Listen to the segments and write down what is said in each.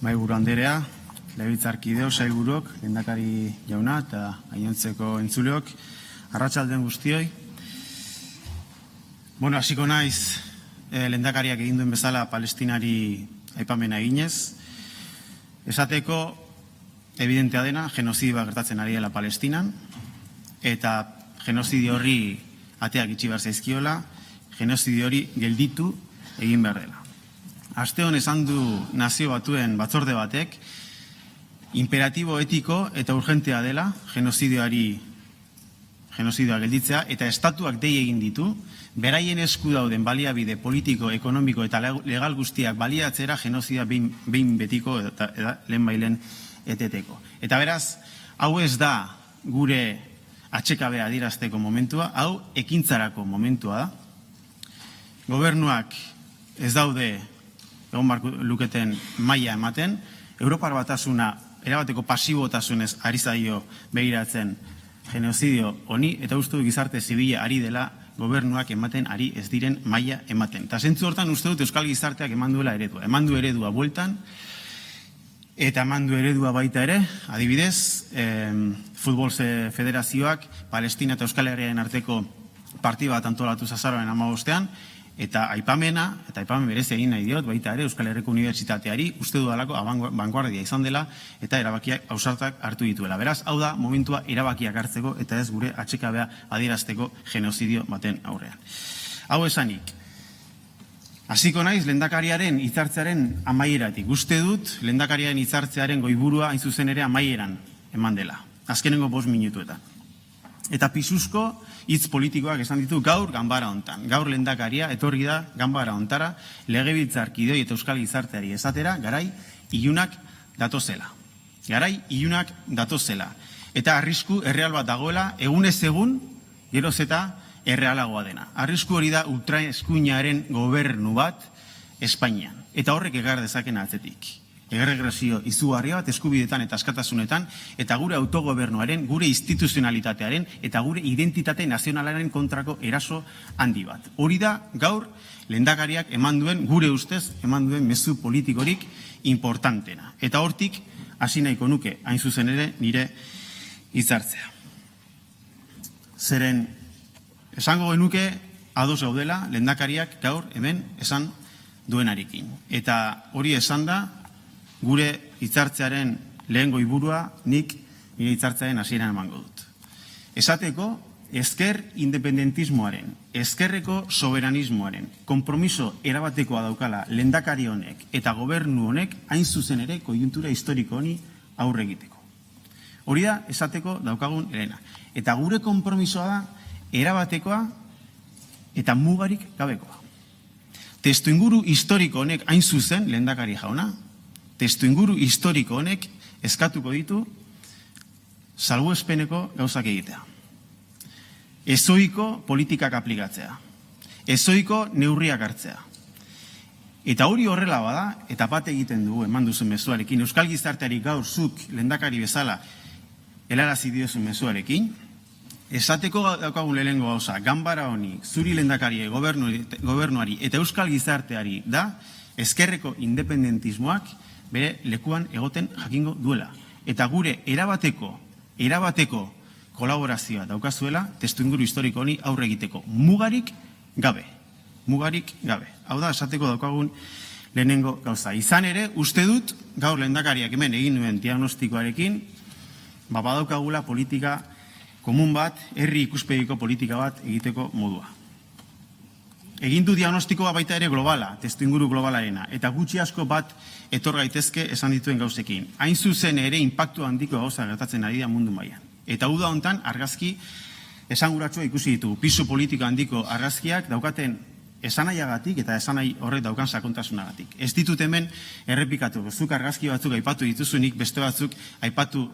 Mahaiburu Anderea, legebiltzarkideo, sailburuok, lehendakari jauna eta gainontzeko entzuleok, arratsalde guztioi. Hasiko naiz lehendakariak egin duen bezala Palestinari aipamena eginez. Esateko, evidentea dena, genozidioa gertatzen ari dela Palestinan, eta genozidio horri ateak itxi behar zaizkiola, genozidio hori gelditu egin behar dela. Aste hon esan du Nazio Batuen batzorde batek, imperatibo etiko eta urgentea dela genozidioa gelditzea, eta estatuak dei egin ditu, beraien esku dauden baliabide politiko, ekonomiko eta legal guztiak baliatzera genozidioa behin betiko eta lehenbailen eteteko. Eta beraz, hau ez da gure atxekabea adierazteko momentua, hau ekintzarako momentua da. Gobernuak ez daude egon barko luketen maila ematen, Europar Batasuna erabateko pasibotasunez ari zaio begiratzen genozidio honi, eta uste dut gizarte zibila ari dela gobernuak ematen ari ez diren maila ematen. Eta zentzu hortan uste dut Euskal Gizarteak eman duela eredua. Eman du eredua bueltan, eta eman du eredua baita ere, adibidez, Futbol Federazioak Palestina eta Euskal Herriaren arteko partida bat antolatu azaroaren 15ean, eta aipamen berez egin nahi diot, baita ere Euskal Herriko Unibertsitateari uste dudalako vanguardia izan dela eta erabakiak ausartak hartu dituela. Beraz, hau da momentua erabakiak hartzeko eta ez gure atxekabea adierazteko genozidio baten aurrean. Hau esanik, hasiko naiz lehendakariaren hitzartzearen amaieratik. Uste dut lehendakariaren hitzartzearen goiburua hain zuzen ere amaieran eman dela, azkenengo 5 minutuetan. Eta pisuzko hitz politikoak esan ditu gaur ganbara hontan. Gaur lehendakaria etorri da ganbara hontara legebiltzarkideoi eta Euskal Gizarteari esatera garai ilunak datozela. Eta arrisku erreal bat dagoela egunez egun geroz eta errealagoa dena. Arrisku hori da ultraeskuinaren gobernu bat Espainian. Eta horrek egar dezaken atzetik. Erregresio izugarria bat eskubidetan eta askatasunetan, eta gure autogobernuaren, gure instituzionalitatearen eta gure identitate nazionalaren kontrako eraso handi bat. Hori da gaur lehendakariak eman duen, gure ustez, eman duen mezu politikorik importantena. Eta hortik hasi nahiko nuke hain zuzen ere nire hitzartzea. Zeren esango genuke ados gaudela lehendakariak gaur hemen esan duenarekin. Eta hori esan da gure hitzartzearen lehengo iburua nik nire hitzartzearen hasieran emango dut. Esateko, ezker independentismoaren, ezkerreko soberanismoaren, konpromiso erabatekoa daukala lehendakari honek eta gobernu honek hain zuzen ere koiuntura historiko honi aurre egiteko. Hori da, esateko daukagun erena. Eta gure konpromisoa da erabatekoa eta mugarik gabekoa. Testuinguru historiko honek hain zuzen lehendakari jauna, testuinguru historiko honek eskatuko ditu salbuespeneko gauzak egitea. Ezoiko politikak aplikatzea. Ezoiko neurriak hartzea. Eta hori horrela bada, eta bat egiten dugu eman duzun mezuarekin, Euskal Gizarteari gaur zuk lehendakari bezala helarazi diozun mezuarekin, esateko daukagun lehenengo gauza, ganbara honi, zuri lehendakari, gobernuari eta Euskal Gizarteari da, ezkerreko independentismoak bere lekuan egoten jakingo duela. Eta gure erabateko kolaborazioa daukazuela testuinguru historiko honi aurre egiteko. Mugarik gabe. Hau da, esateko daukagun lehenengo gauza. Izan ere, uste dut, gaur lehendakariak hemen egin duen diagnostikoarekin, badaukagula politika komun bat, herri ikuspegiko politika bat egiteko modua. Egin du diagnostikoa baita ere globala, testuinguru globalarena, eta gutxi asko bat etor gaitezke esan dituen gauzekin. Hain zuzen ere inpaktu handiko gauza gertatzen ari da mundu mailan. Eta uda hontan argazki esanguratsua ikusi ditugu. Pisu politiko handiko argazkiak daukaten esanaiagatik eta esanai horrek daukan sakontasunagatik. Ez ditut hemen errepikatu, zuk argazki batzuk aipatu dituzunik, beste batzuk aipatu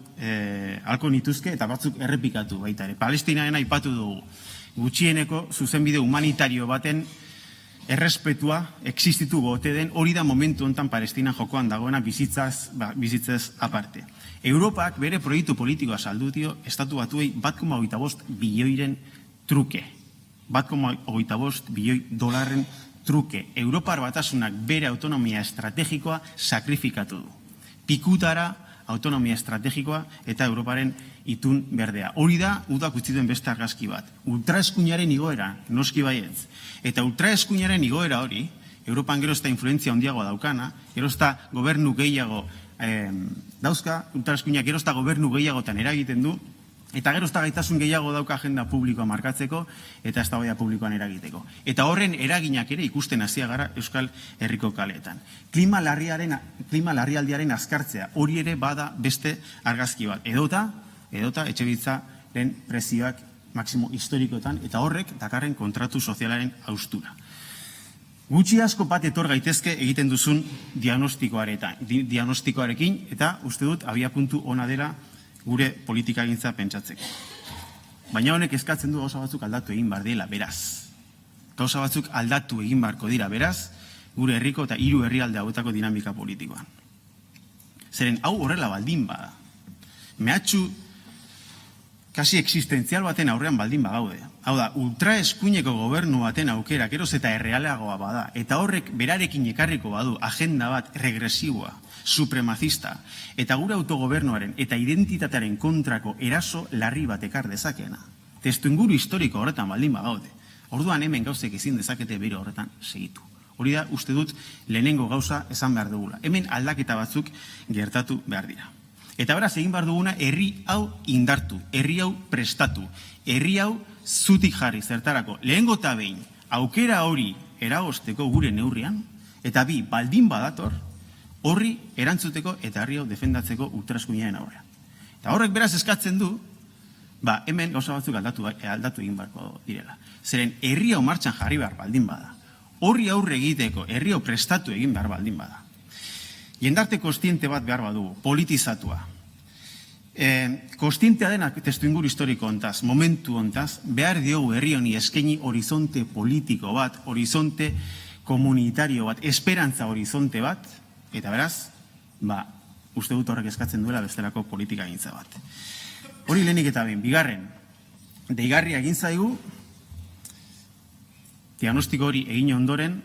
halko nituzke eta batzuk errepikatu baita ere. Palestinaren aipatu dugu. Gutxieneko zuzenbide humanitario baten errespetua existitu gote den, hori da momentu hontan Palestina jokoan dagoena bizitzez aparte. Europak bere proiektu politikoa saldu dio estatu batuei 1,25 bilioiren truke. 1,25 bilioi dolarren truke. Europar Batasunak bere autonomia estrategikoa sakrifikatu du. pikutara autonomia estrategikoa eta Europaren itun berdea. Hori da, udak utzi duen beste argazki bat. Ultraeskuinaren igoera, noski baietz. Eta ultraeskuinaren igoera hori, Europan gero ez da influentzia handiagoa daukana, gero ez da gobernu gehiago dauzka, ultraeskuinak gero ez da gobernu gehiagotan eragiten du, eta gero ez da gaitasun gehiago dauka agenda publikoa markatzeko eta eztabaida publikoan eragiteko. Eta horren eraginak ere ikusten hasia gara Euskal Herriko kaleetan. Klima larrialdiaren azkartzea, hori ere bada beste argazki bat. Edota etxebizitzaren prezioak maksimo historikoetan, eta horrek dakarren kontratu sozialaren haustura. Gutxi asko bat etor gaitezke egiten duzun diagnostikoarekin, eta uste dut abiapuntu ona dela gure politikagintza pentsatzeko. Baina honek eskatzen du gauza batzuk aldatu egin bar dela, beraz. Gauza batzuk aldatu egin barko dira, beraz, gure herriko eta 3 herrialde hauetako dinamika politikoan. Zeren hau horrela baldin bada. Mehatxu kasi existentzial baten aurrean baldin bagaude. Hau da, ultraeskuineko gobernu baten aukera, geroz eta errealeagoa bada, eta horrek berarekin ekarriko badu agenda bat regresiboa, supremacista, eta gure autogobernuaren eta identitatearen kontrako eraso larri bat ekar dezakeena. Testuinguru historiko horretan baldin bagaude. Orduan hemen gauzek ezin dezakete bere horretan segitu. Hori da, uste dut, lehenengo gauza esan behar dugula. Hemen aldaketa batzuk gertatu behar dira. Eta beraz, egin behar duguna, herri hau indartu, herri hau prestatu, herri hau zutik jarri zertarako. Lehengo eta behin, aukera hori eragozteko gure neurrian, eta bi, baldin badator, horri erantzuteko eta herri hau defendatzeko ultraeskuinaren aurrean. Eta horrek beraz eskatzen du, hemen gauza batzuk aldatu egin beharko direla. Zeren, herri hau martxan jarri behar baldin bada. Horri aurre egiteko, herri hau prestatu egin behar baldin bada. Jendarte kostiente bat behar badugu, politizatua. Kostientea denak testuinguru historiko ontaz, momentu ontaz, behar diogu herri honi eskaini horizonte politiko bat, horizonte komunitario bat, esperantza horizonte bat, eta beraz, uste dut horrek eskatzen duela bestelako politikagintza bat. Hori lehenik eta behin, bigarren, deigarria egin zaigu, diagnostiko hori egin ondoren,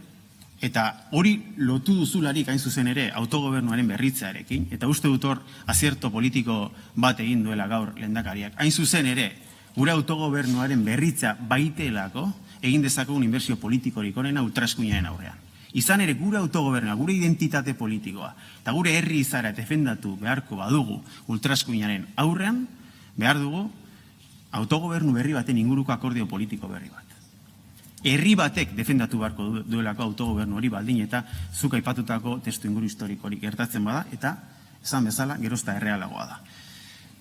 eta hori lotu duzularik hain zuzen ere autogobernuaren berritzearekin, eta uste dut hor azierto politiko bat egin duela gaur lehendakariak. Hain zuzen ere, gure autogobernuaren berritza baitelako egin dezakegun inbertsio politikorik onena ultraeskuinaren aurrean. Izan ere gure autogobernua, gure identitate politikoa, eta gure herri izara defendatu beharko badugu ultraeskuinaren aurrean, behar dugu autogobernu berri baten inguruko akordio politiko berri bat. Herri batek defendatu beharko duelako autogobernu hori baldin eta zuk aipatutako testuinguru historikorik gertatzen bada, eta esan bezala gerozta errealagoa da.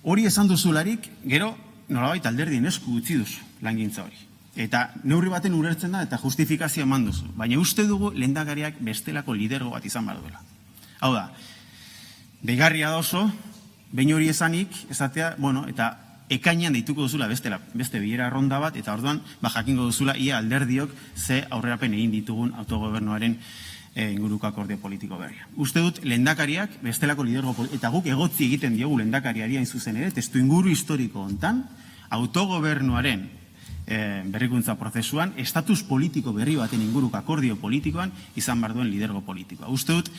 Hori esan duzularik, gero nolabait alderdien esku utzi duzu langintza hori. Eta neurri baten ulertzen da eta justifikazio eman duzu. Baina uste dugu lehendakariak bestelako lidergo bat izan behar duela. Hau da, deigarria da oso, behin hori esanik, esatea, eta ekainean deituko duzula beste bilera ronda bat, eta orduan jakingo duzula ia alderdiok ze aurrerapen egin ditugun autogobernuaren inguruko akordio politiko berria. Uste dut lehendakariak bestelako lidergo, eta guk egotzi egiten diogu lehendakariari hain zuzen ere, testuinguru historiko hontan, autogobernuaren berrikuntza prozesuan, estatus politiko berri baten inguruko akordio politikoan izan behar duen lidergo politikoa. Uste dut,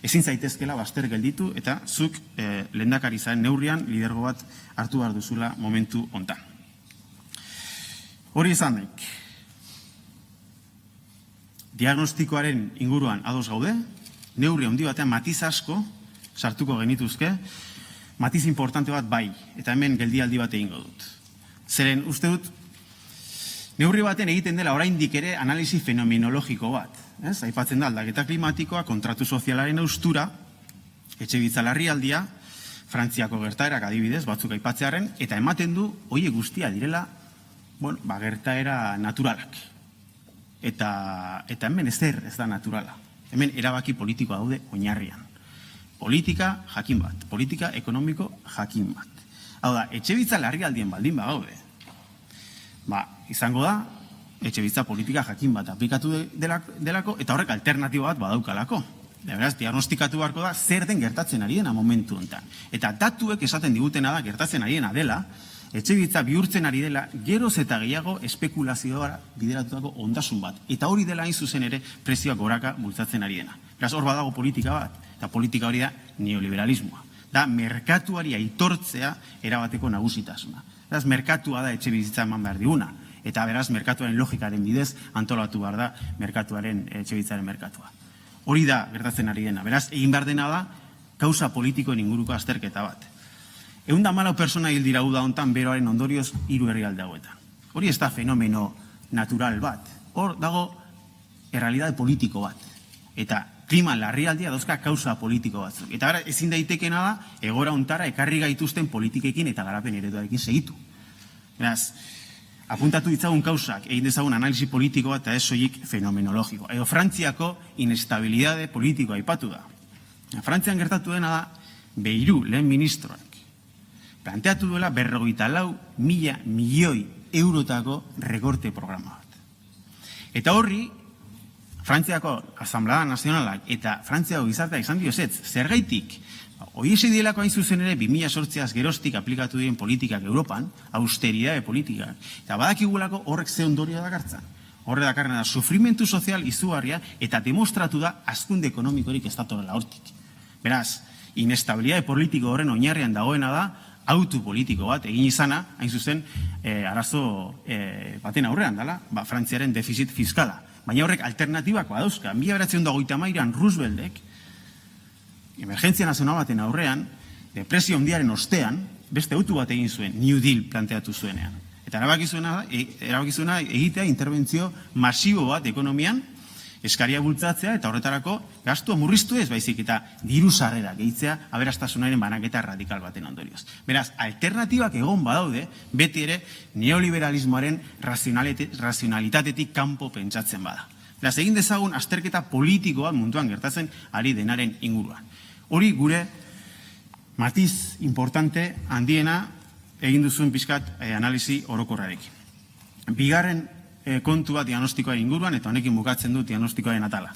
ezin zaitezkela baster gelditu eta zuk lehendakari zaren neurrian lidergo bat hartu behar duzula momentu hontan. Hori izan daik. Diagnostikoaren inguruan ados gaude, neurri handi batean matiz asko sartuko genituzke, matiz importante bat bai, eta hemen geldialdi bat egingo dut. Zeren uste dut, neurri baten egiten dela oraindik ere analisi fenomenologiko bat. Aipatzen da aldaketa klimatikoa, kontratu sozialaren haustura, etxebizitza larrialdia, Frantziako gertaerak adibidez, batzuk aipatzearen, eta ematen du, oie guztia direla, gertaera naturalak. Eta hemen ezer ez da naturala. Hemen erabaki politikoa daude oinarrian. Politika jakin bat, politika ekonomiko jakin bat. Hau da, etxebizitza larrialdien baldin bagaude. Izango da, etxebizitza politika jakin bat aplikatu delako, eta horrek alternatibo bat badaukalako. Beraz, diagnostikatu beharko da, zer den gertatzen ari dena momentu honetan. Eta datuek esaten digutena da, gertatzen ari dena dela, etxebizitza bihurtzen ari dela, geroz eta gehiago espekulazioa bideratutako ondasun bat. Eta hori dela hain zuzen ere prezioak goraka bultzatzen ari dena. Beraz, hor badago politika bat. Eta politika hori da neoliberalismoa. Da merkatuari aitortzea erabateko nagusitasuna. Beraz, merkatua da etxe bizitza eman behar diguna. Eta beraz, merkatuaren logikaren bidez antolatu behar da merkatuaren etxe bizitzaren merkatua. Hori da gertatzen ari dena. Beraz, egin behar dena da kausa politikoen inguruko azterketa bat. 114 pertsona hil dira uda hontan beroaren ondorioz 3 herrialde hauetan. Hori ez da fenomeno natural bat. Hor dago errealitate politiko bat. Eta klima larrialdia dauzka kausa politiko batzuk. Eta gara, ezin daitekena da, egora ontara ekarri gaituzten politikekin eta garapen ereduarekin segitu. Beraz, apuntatu ditzagun kausak, egin dezagun analisi politiko bat eta ez soilik fenomenologiko. Edo Frantziako inestabilidade politikoa aipatu da. Frantzian gertatu dena da, Behiru, lehen ministroak, planteatu duela 54.000 milioi eurotako rekorte programa bat. Eta horri, Frantziako Asamblea Nazionalak eta Frantziako gizarteak izan dio ezetz, zergaitik, horiese dielako hain zuzen ere 2008az geroztik aplikatu diren politikak Europan, austeridade politikak, eta badakigulako horrek ze ondorio dakartzan. Horre dakarren da, sufrimentu sozial izugarria eta demostratu da hazkunde ekonomikorik ez datorrela hortik. Beraz, inestabilidade politiko horren oinarrian dagoena da, autu politiko bat egin izana, hain zuzen, arazo baten aurrean dela, Frantziaren defizit fiskala. Baina horrek alternatibak badauzka. 1923an Rooseveltek, emergentzia nazional baten aurrean, depresio handiaren ostean, beste autu bat egin zuen, New Deal planteatu zuenean. Eta erabakizuena egitea interbentzio masibo bat ekonomian, eskaria bultzatzea eta horretarako gastua murriztu ez, baizik eta diru sarrera gehitzea aberastasunaren banaketa radikal baten ondorioz. Beraz, alternatibak egon badaude, beti ere neoliberalismoaren razionalitatetik kanpo pentsatzen bada. Beraz, egin dezagun azterketa politikoa munduan gertatzen ari denaren inguruan. Hori gure matiz importante handiena egin duzuen pixkat analisi orokorrarekin. Bigarren kontua diagnostikoaren inguruan, eta honekin bukatzen dut diagnostikoaren atala.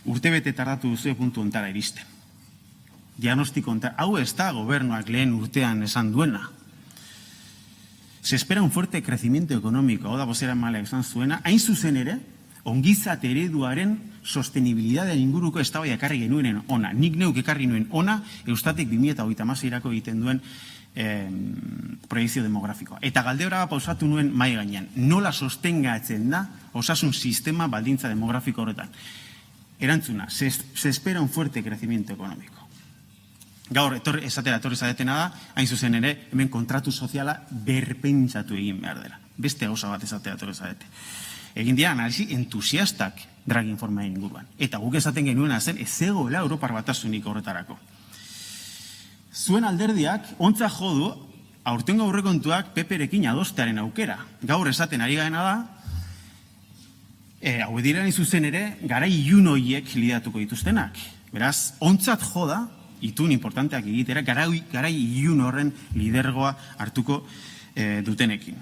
Urtebete tardatu duzue puntu ontara iristen. Diagnostiko ontara, hau ez da gobernuak lehen urtean esan duena. Se espera un fuerte crecimiento económico, hau da bozera mala esan zuena, hain zuzen ere, ongizate ereduaren sostenibilidadean inguruko eztabaida ekarri genuenen ona. Nik neuk ekarri nuen ona, Eustatek 2026erako egiten duen proiekzio demografikoa. Eta galdera pausatu nuen mai gainean. Nola sostengatzen da osasun sistema baldintza demografiko horretan? Erantzuna, se espera un fuerte crecimiento económico. Gaur, esatera etorri zaretena da, hain zuzen ere, hemen kontratu soziala berpentsatu egin behar dela. Beste gauza bat esatera etorri zarete. Egin dira analisi entusiastak Draghi informaen inguruan. Eta guk esaten genuena zen, ez zegoela Europar Batasunik horretarako. Zuen alderdiak, ontza jodu, aurtengo aurrekontuak PPrekin adostearen aukera. Gaur esaten ari gaena da, hau diren izuzen ere, garai ilun horiek lidatuko dituztenak. Beraz, ontzat joda, itun importanteak egitera, garai ilun horren lidergoa hartuko dutenekin.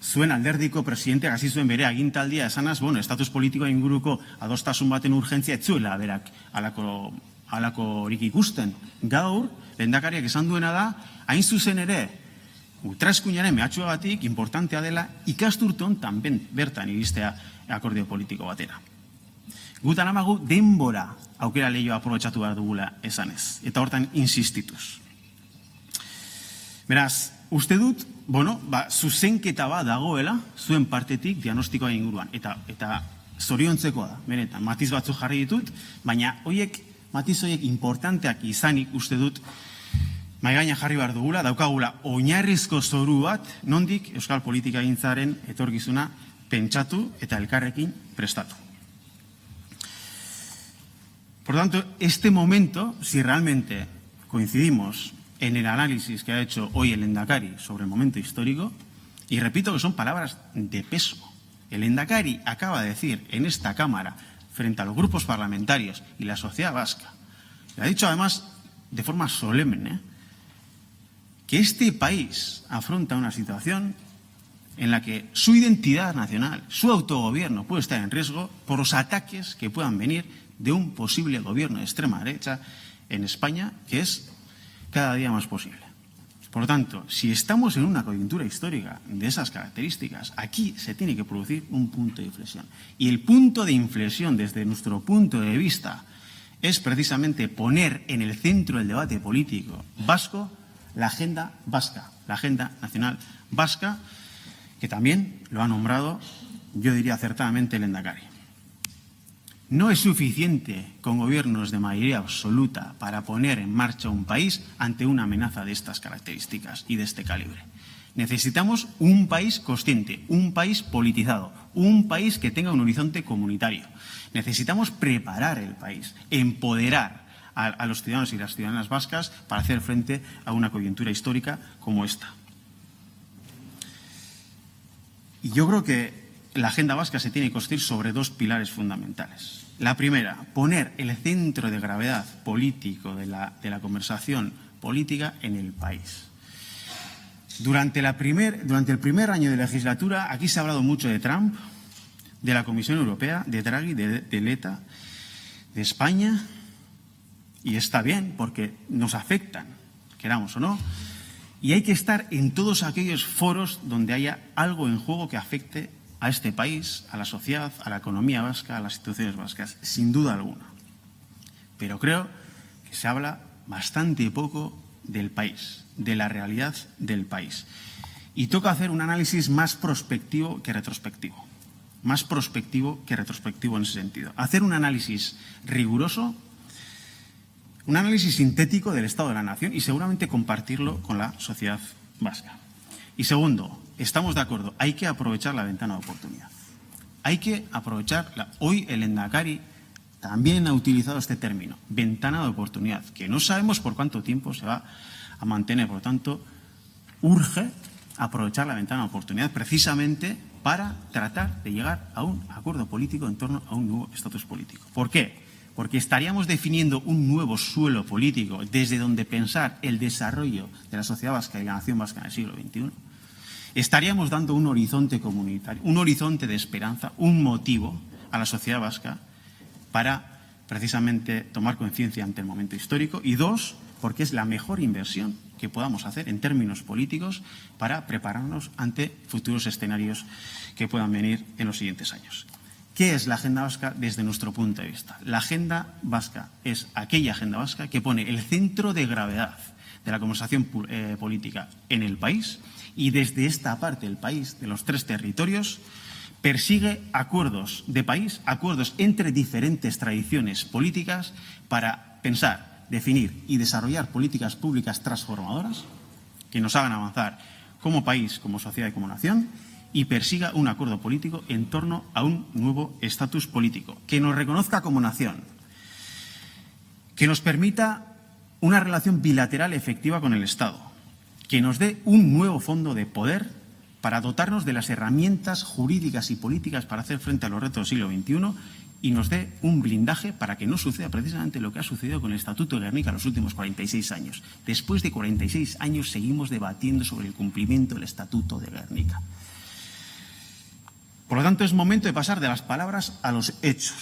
Zuen alderdiko presidenteak hasi zuen bere agintaldia esanaz, estatus politikoa inguruko adostasun baten urgentzia etzuela berak halako horik ikusten. Gaur, lehendakariak esan duena da, hain zuzen ere, ultraeskuinaren mehatxuagatik importantea dela ikasturte hontan bertan iristea akordio politiko batera. Gutan amagu denbora aukera lehioa aprobetxatu behar dugula esanez. Eta hortan insistituz. Beraz, uste dut, zuzenketa bat dagoela zuen partetik diagnostikoa inguruan. Eta zoriontzekoa da, benetan, matiz batzuk jarri ditut, baina matiz horiek importanteak izanik uste dut maigaina jarri behar dugula, daukagula oinarrizko zoru bat, nondik euskal politika gintzaren etorkizuna pentsatu eta elkarrekin prestatu. Por tanto, este momento, si realmente coincidimos en el análisis que ha hecho hoy el Lehendakari sobre el momento histórico, y repito que son palabras de peso, el Lehendakari acaba de decir en esta Cámara, frente a los grupos parlamentarios y la sociedad vasca, le ha dicho además de forma solemne que este país afronta una situación en la que su identidad nacional, su autogobierno puede estar en riesgo por los ataques que puedan venir de un posible gobierno de extrema derecha en España, que es cada día más posible. Por lo tanto, si estamos en una coyuntura histórica de esas características, aquí se tiene que producir un punto de inflexión. Y el punto de inflexión, desde nuestro punto de vista, es precisamente poner en el centro del debate político vasco la agenda vasca, la agenda nacional vasca, que también lo ha nombrado, yo diría acertadamente, el Lehendakari. No es suficiente con gobiernos de mayoría absoluta para poner en marcha un país ante una amenaza de estas características y de este calibre. Necesitamos un país consciente, un país politizado, un país que tenga un horizonte comunitario. Necesitamos preparar el país, empoderar a los ciudadanos y las ciudadanas vascas para hacer frente a una coyuntura histórica como esta. Y yo creo que la agenda vasca se tiene que construir sobre dos pilares fundamentales. La primera, poner el centro de gravedad político de la conversación política en el país. Durante el primer año de legislatura, aquí se ha hablado mucho de Trump, de la Comisión Europea, de Draghi, de Letta, de España, y está bien porque nos afectan, queramos o no, y hay que estar en todos aquellos foros donde haya algo en juego que afecte a este país, a la sociedad, a la economía vasca, a las instituciones vascas, sin duda alguna. Pero creo que se habla bastante poco del país, de la realidad del país. Y toca hacer un análisis más prospectivo que retrospectivo. Más prospectivo que retrospectivo en ese sentido. Hacer un análisis riguroso, un análisis sintético del estado de la nación y seguramente compartirlo con la sociedad vasca. Y segundo, estamos de acuerdo, hay que aprovechar la ventana de oportunidad. Hay que aprovecharla. Hoy el Lehendakari también ha utilizado este término, ventana de oportunidad, que no sabemos por cuánto tiempo se va a mantener. Por lo tanto, urge aprovechar la ventana de oportunidad precisamente para tratar de llegar a un acuerdo político en torno a un nuevo estatus político. ¿Por qué? Porque estaríamos definiendo un nuevo suelo político desde donde pensar el desarrollo de la sociedad vasca y la nación vasca en el siglo XXI. Estaríamos dando un horizonte comunitario, un horizonte de esperanza, un motivo a la sociedad vasca para precisamente tomar conciencia ante el momento histórico. Y dos, porque es la mejor inversión que podamos hacer en términos políticos para prepararnos ante futuros escenarios que puedan venir en los siguientes años. ¿Qué es la agenda vasca desde nuestro punto de vista? La agenda vasca es aquella agenda vasca que pone el centro de gravedad de la conversación política en el país y desde esta parte del país, de los tres territorios, persigue acuerdos de país, acuerdos entre diferentes tradiciones políticas para pensar, definir y desarrollar políticas públicas transformadoras que nos hagan avanzar como país, como sociedad y como nación, y persiga un acuerdo político en torno a un nuevo estatus político, que nos reconozca como nación, que nos permita una relación bilateral efectiva con el Estado, que nos dé un nuevo fondo de poder para dotarnos de las herramientas jurídicas y políticas para hacer frente a los retos del siglo XXI y nos dé un blindaje para que no suceda precisamente lo que ha sucedido con el Estatuto de Gernika en los últimos 46 años. Después de 46 años seguimos debatiendo sobre el cumplimiento del Estatuto de Gernika. Por lo tanto, es momento de pasar de las palabras a los hechos,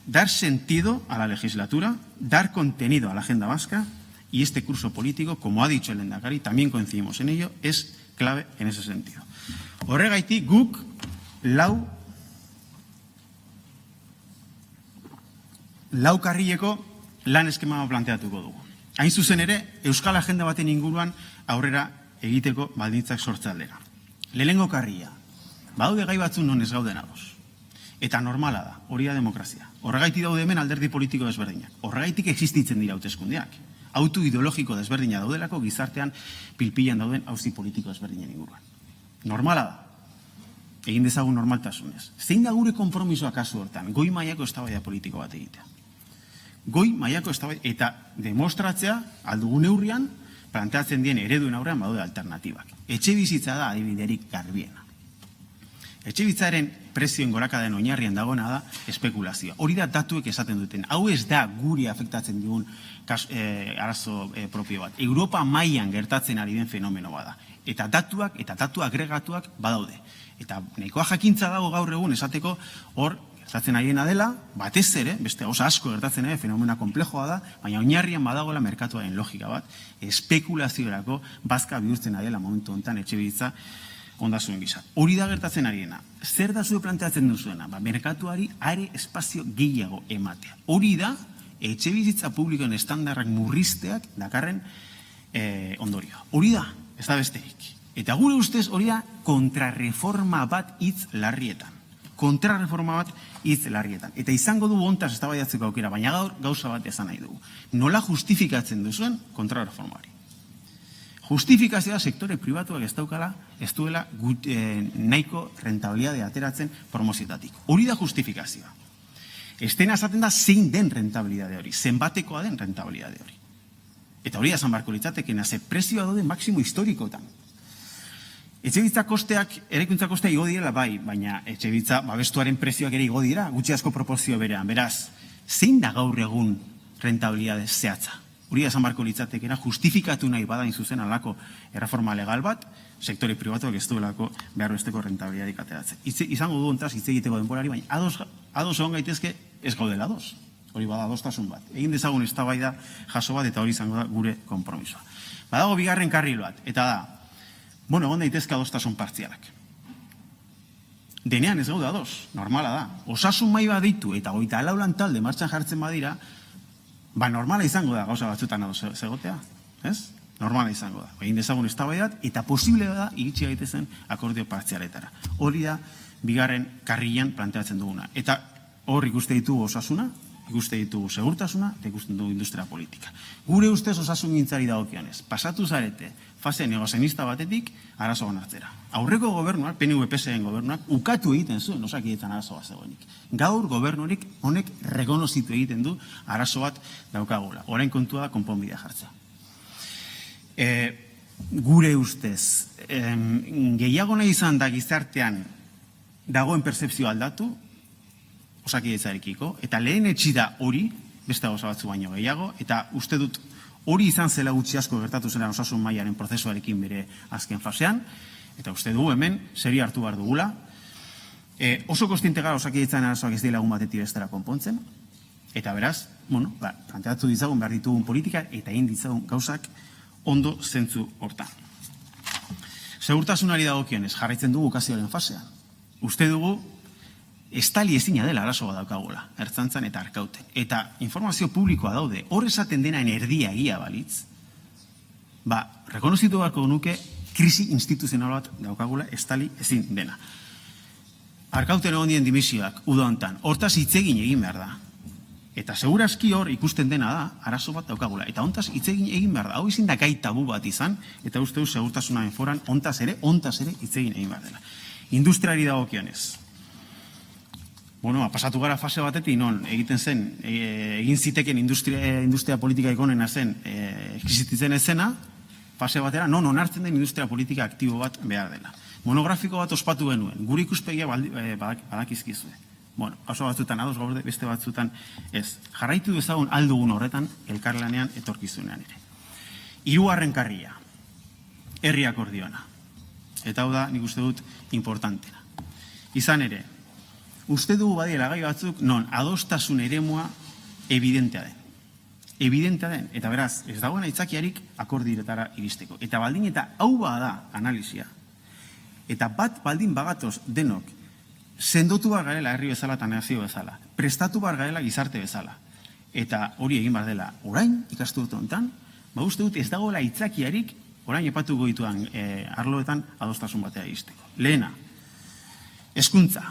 dar sentido a la legislatura, dar contenido a la agenda vasca y este curso político, como ha dicho el Lehendakari, también coincidimos en ello, es clave en ese sentido. Horregaitik guk lau karrileko lan eskema planteatuko dugu. Hain zuzen ere, Euskal Agenda baten inguruan aurrera egiteko baldintzak sortze aldera. Lehenengo karrila. Badaude gai batzun non ez gauden ados. Eta normala da, hori da demokrazia. Horregaitik daude hemen alderdi politiko desberdinak. Horregaitik existitzen dira hauteskundeak. Autu ideologiko desberdina daudelako gizartean pilpilan dauden auzi politiko desberdinen inguruan. Normala da. Egin dezagun normaltasunez. Zein da gure konpromisoa kasu hortan? Goi mailako eztabaida politiko bat egitea. Goi mailako eztabaida eta demostratzea aldugun neurrian planteatzen dien ereduen aurrean badaude alternatibak. Etxebizitza da adibiderik garbiena. Etxebizitzaren prezioen gorakadaren oinarrian dagoena da espekulazioa. Hori da datuek esaten duten. Hau ez da guri afektatzen digun arazo propio bat. Europa mailan gertatzen ari den fenomeno bada. Eta datuak eta datu agregatuak badaude. Eta nahikoa jakintza dago gaur egun esateko hor gertatzen ariena dela, batez ere, beste oso asko gertatzen ere, fenomena komplejoa da, baina oinarrian badagoela merkatuaren logika bat, espekulaziorako bazka bihurtzen ariela momentu honetan etxebizitza ondasun gisa. Hori da gertatzen ariena. Zer da zuen planteatzen duzuena? Merkatuari are espazio gehiago ematea. Hori da etxe bizitza publikoen estandarrak murrizteak dakarren ondorioa. Hori da, ez da besterik. Eta gure ustez hori da kontrarreforma bat hitz larrietan. Kontrarreforma bat hitz larrietan. Eta izango du hontaz eztabaidatzeko aukera, baina gaur gauza bat esan nahi dugu. Nola justifikatzen duzuen kontrarreforma hori? Justifikazioa sektore pribatuak ez duela nahiko rentabilidade ateratzen promozioetatik. Hori da justifikazioa. Estena esaten da zein den rentabilidade hori, zenbatekoa den rentabilidade hori. Eta hori da esan barko litzatekena, ze prezioa daude maksimo historikotan. Etxebitza kosteak, eraikuntza kosteak igo direla bai, baina etxebitza babestuaren prezioak ere igo dira, gutxi asko proportzio berean. Beraz, zein da gaur egun rentabilidade zehatza? Hori da esan barko litzatekena, justifikatu nahi badain zuzen alako erreforma legal bat, sektore pribatuak ez duelako behar besteko rentabilidadik ateratzen. Izango du ontaz hitz egiteko denborari, baina ados egon gaitezke ez gaudela ados. Hori bada adostasun bat. Egin dezagun eztabaida jaso bat eta hori izango da gure konpromisoa. Badago bigarren karril bat, eta da, egon daitezke adostasun partzialak. Denean ez gaude ados, normala da. Osasun mai bat ditu eta 24 lantalde martxan jartzen badira, normala izango da gauza batzutan ados egotea, ez? Normala izango da. Egin dezagun eztabaidat eta posible da iritsi gaitezen akordio partzialetara. Hori da bigarren karrilan planteatzen duguna. Eta hor ikuste ditugu osasuna, ikuste ditugu segurtasuna, eta ikusten dugu industria politika. Gure ustez osasun gintzari dagokionez, pasatu zarete fase negozianista batetik arazo onartzera. Aurreko gobernuak, PNV-PSN gobernuak, ukatu egiten zuen Osakidetzan arazo bat zegoenik. Gaur gobernurik honek rekonozitu egiten du arazo bat daukagula. Orain kontua da konponbidea jartzea. Gure ustez, gehiago nahi izan da gizartean dagoen pertzepzioa aldatu, Osakidetzarekiko, eta lehen etxida hori, beste gauza batzu baino gehiago, eta uste dut hori izan zela gutxi asko gertatu zela osasun mailaren prozesuarekin bere azken fasean, eta uste dugu hemen, serio hartu behar dugula. Oso kontziente gara Osakidetzan arazoak ez dira egun batetik bestera konpontzen, eta beraz, planteatu ditzagun behar ditugun politika, eta egin ditzagun gauzak ondo zentzu hortan. Segurtasunari dagokionez, jarraitzen dugu ukazioaren fasean. Uste dugu, estali ezina dela arazo bat daukagula, Ertzaintzan eta Arkauten. Eta informazio publikoa daude, hor esaten denaen erdia egia balitz, rekonozitu beharko nuke krisi instituzional bat daukagula estali ezin dena. Arkauten egon dien dimisioak, uda hontan, hortaz hitzegin egin behar da. Eta segurazki hor ikusten dena da, arazo bat daukagula. Eta hontaz hitzegin egin behar da. Hau izin da gai tabu bat izan, eta uste du segurtasunaren foran hontaz ere hitzegin egin behar dela. Industriari dagokionez. Pasatu gara fase batetik, non egiten zen, egin ziteken industria politika ikonena zen, ekizititzen ezena, fase batera, non onartzen den industria politika aktibo bat behar dela. Monografiko bat ospatu genuen, gure ikuspegia badakizkizue. Oso batzutan ados gaude, beste batzutan ez. Jarraitu dezagun aldugun horretan, elkarlanean etorkizunean ere. Hirugarren karria, herri akordioana. Eta hau da, nik uste dut, importantena. Izan ere, uste dugu badiela gai batzuk, non adostasun eremua evidentea den. Evidentea den, eta beraz, ez dagoen aitzakiarik akordiretara iristeko. Eta baldin eta hau bada analizia, eta bat baldin bagatoz denok, sendotu bar garela herri bezala eta nazio bezala, prestatu bar garela gizarte bezala, eta hori egin bar dela orain, ikastu dut honetan, uste dut ez dagoela aitzakiarik, orain epatuko dituan arloetan adostasun batea iristeko. Lehena, hezkuntza.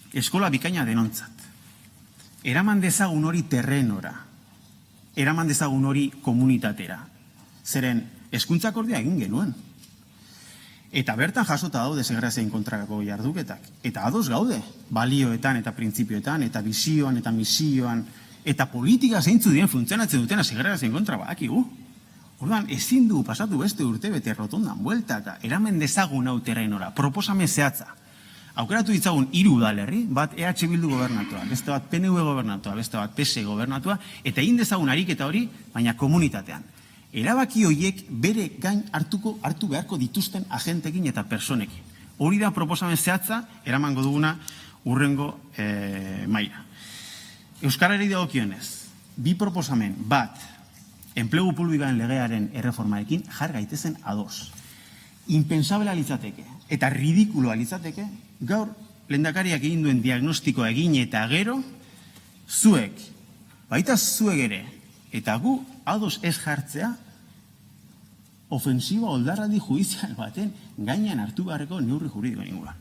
Eskola bikaina denontzat. Eraman dezagun hori terrenora. Eraman dezagun hori komunitatera. Zeren, hezkuntza akordioa egin genuen. Eta bertan jasota daude segregazioen kontrako jarduketak. Eta ados gaude, balioetan eta printzipioetan, eta bizioan eta misioan, eta politika zeintzu dien funtzionatzen dutena segregazioen kontra badakigu. Orduan, ezin du pasatu beste urtebete rotondan bueltaka, eraman dezagun hau terrenora, proposamen zehatza. Aukeratu ditzagun 3 udalerri, bat EH Bildu gobernatua, beste bat PNV gobernatua, beste bat PS gobernatua, eta egin dezagun ariketa hori, baina komunitatean. Erabaki horiek bere gain hartu beharko dituzten agentekin eta personekin. Hori da proposamen zehatza, eramango duguna urrengo maila. Euskarari dagokionez, 2 proposamen, bat, enplegu publikoaren legearen erreformarekin jar gaitezen ados. Impensabela litzateke, eta ridikuloa litzateke, gaur lehendakariak egin duen diagnostikoa egin eta gero, zuek baita zuek ere, eta gu ados ez jartzea, ofensiba oldarraldi judizial baten gainean hartu beharreko neurri juridikoen inguruan.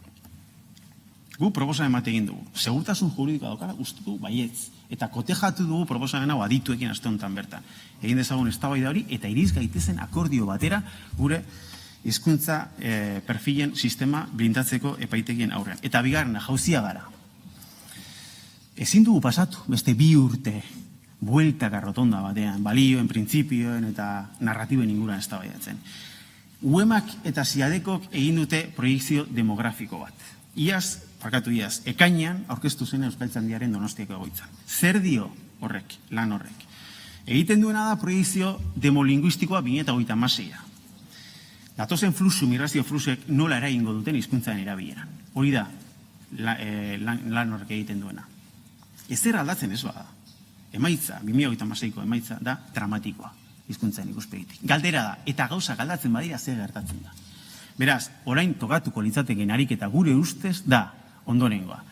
Gu proposamen bat egin dugu. Segurtasun juridikoa daukala uste dugu baietz. Eta kotejatu dugu proposamen hau adituekin aste honetan bertan. Egin dezagun eztabaida hori eta iriz gaitezen akordio batera gure hizkuntza perfilen sistema blindatzeko epaitegien aurrean. Eta bigarrena, jauzia gara. Ezin dugu pasatu, beste 2 urte bueltaka rotonda batean, balioen, printzipioen eta narratiben inguruan eztabaidatzen. UEMak eta SIADEKok egin dute proiekzio demografiko bat. Iaz, ekainean aurkeztu zen Euskaltzaindiaren Donostiako egoitzan. Zer dio horrek, lan horrek? Egiten duena da proiekzio demolinguistikoa 2026a. Datozen migrazio fluxek nola eragingo duten hizkuntzaren erabileran. Hori da lan horrek egiten duena. Ezer aldatzen ez bada. Emaitza, 2026ko emaitza da dramatikoa hizkuntzaren ikuspegitik. Galdera da, eta gauza galdatzen badira zer gertatzen da. Beraz, orain tokatuko litzateken ariketa gure ustez da ondorengoa.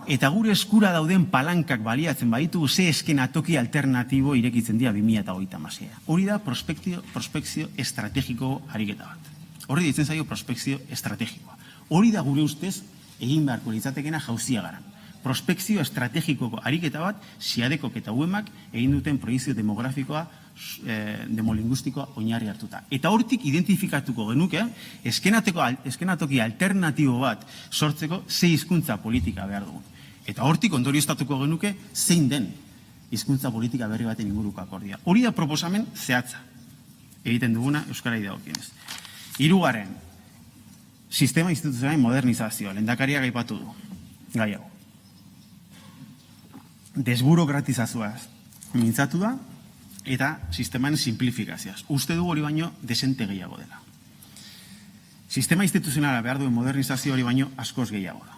Eta gure eskura dauden palankak baliatzen baditugu ze eskenatoki alternatibo irekitzen dira 2026. Hori da prospekzio estrategiko ariketa bat. Hori ditzen zaio prospekzio estrategikoa. Hori da gure ustez egin beharko litzatekena jauzia garan. Prospekzio estrategikoko ariketa bat, SIADEKok eta UEMak egin duten proiekzio demografikoa, demolinguistikoa oinarri hartuta. Eta hortik identifikatuko genuke, eskenatoki alternatibo bat sortzeko ze hizkuntza politika behar dugu. Eta hortik ondorioztatuko genuke zein den hizkuntza politika berri baten inguruko akordioa. Hori da proposamen zehatza egiten duguna Euskarari dagokionez. 3. Sistema instituzionalen modernizazioa, lehendakariak aipatu du, gai hau. Desburokratizazioaz mintzatu da, eta sistemaren simplifikazioaz. Uste du hori baino desente gehiago dela. Sistema instituzionala behar duen modernizazio hori baino askoz gehiago da.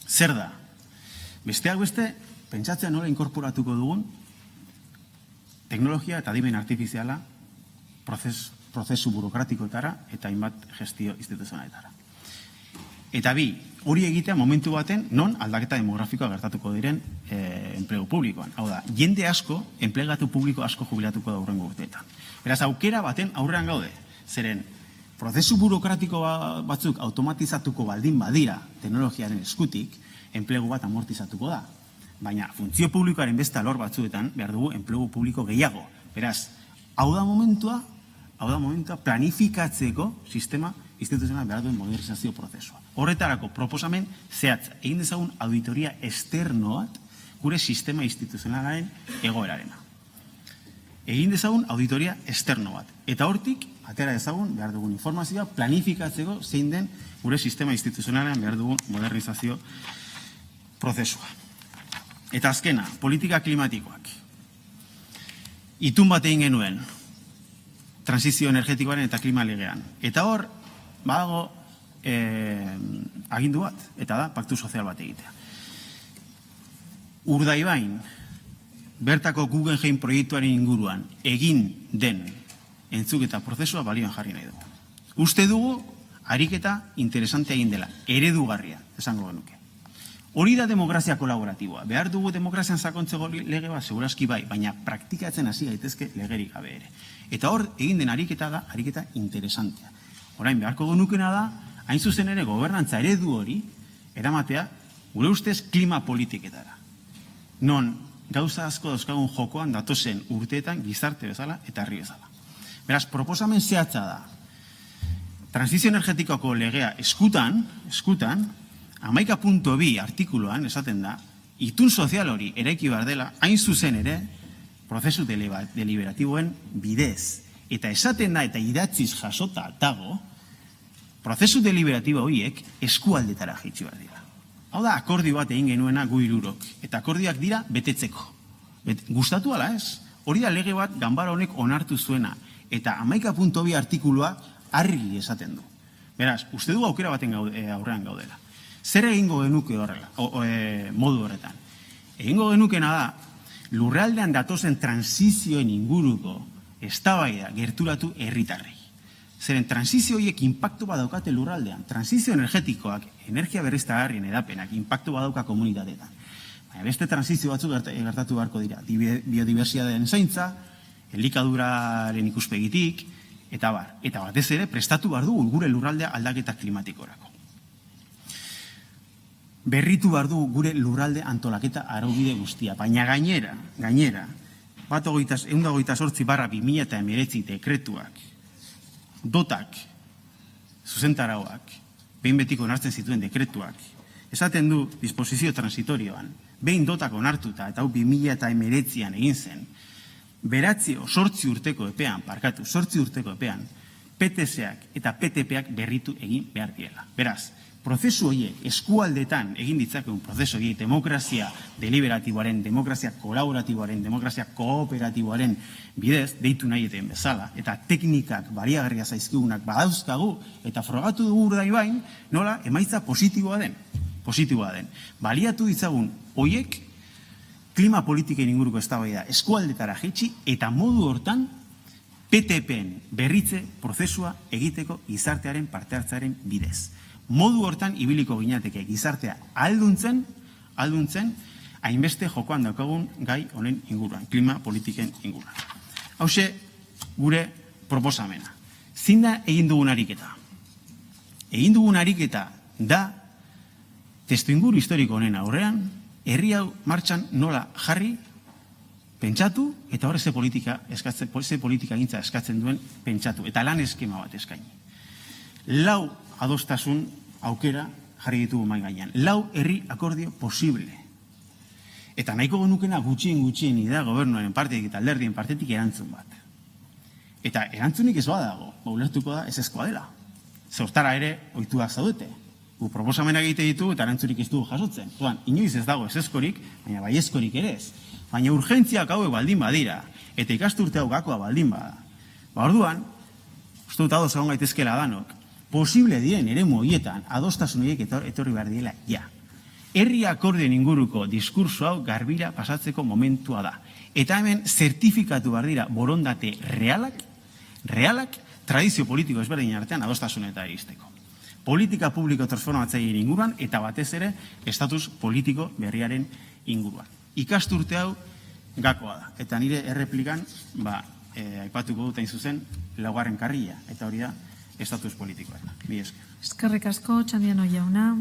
Zer da? Besteak beste, pentsatzea nola inkorporatuko dugun teknologia eta adimen artifiziala prozesu burokratikoetara eta hainbat gestio instituzionaletara. Eta 2, hori egitea momentu baten non aldaketa demografikoa gertatuko diren enplegu publikoan. Hau da, jende asko, enplegatu publiko asko jubilatuko da hurrengo urteetan. Beraz, aukera baten aurrean gaude. Zeren, prozesu burokratiko batzuk automatizatuko baldin badira teknologiaren eskutik, enplegu bat amortizatuko da. Baina, funtzio publikoaren beste alor batzuetan behar dugu enplegu publiko gehiago. Beraz, hau da momentua planifikatzeko sistema instituzional behar duen modernizazio prozesua. Horretarako proposamen zehatza, egin dezagun auditoria externo bat gure sistema instituzionalaren egoerarena. Egin dezagun auditoria externo bat. Eta hortik, atera dezagun behar dugun informazioa planifikatzeko zein den gure sistema instituzionalaren behar dugun modernizazio prozesua. Eta azkena, politika klimatikoak. Itun bat egin genuen, transizio energetikoaren eta klima legean. Eta hor, badago agindu bat, eta da, paktu sozial bat egitea. Urdaibain, bertako Guggenheim proiektuaren inguruan egin den entzuketa prozesua balioan jarri nahi dugu. Uste dugu, ariketa interesantea egin dela, eredugarria, esango genuke. Hori da demokrazia kolaboratiboa. Behar dugu demokrazian sakontzeko lege bat, segurazki bai, baina praktikatzen hasi gaitezke legerik gabe ere. Eta hor, egin den ariketa da, ariketa interesantea. Orain, beharko genukena da, hain zuzen ere gobernantza eredu hori, eramatea, gure ustez klima politiketara. Non, gauza asko dauzkagun jokoan datozen urteetan gizarte bezala eta herri bezala. Beraz, proposamen zehatza da. Transizio energetikoko legea eskutan, 11.2 artikuluan esaten da, itun sozial hori eraiki behar dela, hain zuzen ere, prozesu deliberatiboen bidez. Eta esaten da, eta idatziz jasota dago, prozesu deliberatibo horiek eskualdetara jaitsi behar dira. Hau da, akordio bat egin genuena gu hirurok. Eta akordioak dira betetzeko. Gustatu ala ez? Hori da lege bat ganbara honek onartu zuena. Eta 11.2 artikulua argi esaten du. Beraz, uste du aukera baten aurrean gaudela. Zer egingo genuke horrela, modu horretan? Egingo genukena da, lurraldean datozen transizioen inguruko eztabaida gerturatu herritarrei. Zeren transizio horiek inpaktu badaukate lurraldean. Transizio energetikoak, energia berriztagarrien edapenak, inpaktu badauka komunitateetan. Baina beste transizio batzuk gertatu beharko dira. Biodibertsitatearen zaintza, elikaduraren ikuspegitik, eta bar. Eta batez ere, prestatu behar dugu gure lurraldea aldaketa klimatikorako. Berritu behar dugu gure lurralde antolaketa araubide guztia. Baina gainera, 128/2019 dekretuak, dotak, zuzentarauak, behin betiko onartzen zituen dekretuak, esaten du disposizio transitorioan, behin dotak onartuta, eta hau 2019an egin zen, 8 urteko epean, PTS-ak eta PTP-ak berritu egin behar diela. Beraz, prozesu horiek, eskualdetan egin ditzakegun prozesu horiek, demokrazia deliberatiboaren, demokrazia kolaboratiboaren, demokrazia kooperatiboaren bidez, deitu nahi eten bezala, eta teknikak baliagarria zaizkigunak badauzkagu, eta frogatu dugu urdaibain, nola, emaitza positiboa den. Baliatu ditzagun horiek, klima politiken inguruko eztabaida eskualdetara jaitsi, eta modu hortan, PTP-en berritze prozesua egiteko gizartearen parte hartzearen bidez. Modu hortan ibiliko ginateke gizartea alduntzen, hainbeste jokoan daukagun gai honen inguruan, klima politiken inguruan. Hauxe, gure proposamena. Zein da egin dugun ariketa? Egin dugun ariketa da, testuinguru historiko honen aurrean, herri hau martxan nola jarri, pentsatu, eta horre ze politika gintza eskatzen duen pentsatu, eta lan eskema bat eskaini. 4 adostasun aukera jarri ditugu mai gainean. 4 herri akordio posible. Eta nahiko genukena gutxien da gobernuaren partetik eta alderdien partetik erantzun bat. Eta erantzunik ez badago, ulertuko da ezezkoa dela. Zortara ere ohituak zaudete. Gu proposamenak egite ditu eta erantzunik ez dugu jasotzen. Inoiz ez dago ezezkorik, baina baiezkorik ere ez. Baina urgentziak hauek baldin badira, eta ikasturte hau gakoa baldin bada. Orduan, uste dut ados egon gaitezkela danok, posible diren eremu horietan adostasun horiek etorri behar diela ja. Herri akordioen inguruko diskurso hau garbira pasatzeko momentua da. Eta hemen zertifikatu behar dira borondate realak, tradizio politiko ezberdin artean adostasunetara iristeko. Politika publiko transformatzaileen inguruan eta batez ere estatus politiko berriaren inguruan. Ikasturte hau gakoa da. Eta nire erreplikan, aipatuko dut hain zuzen, 4. karrila. Eta hori da, estatus politikoa. Mila esker. Eskerrik asko, Txandiano jauna.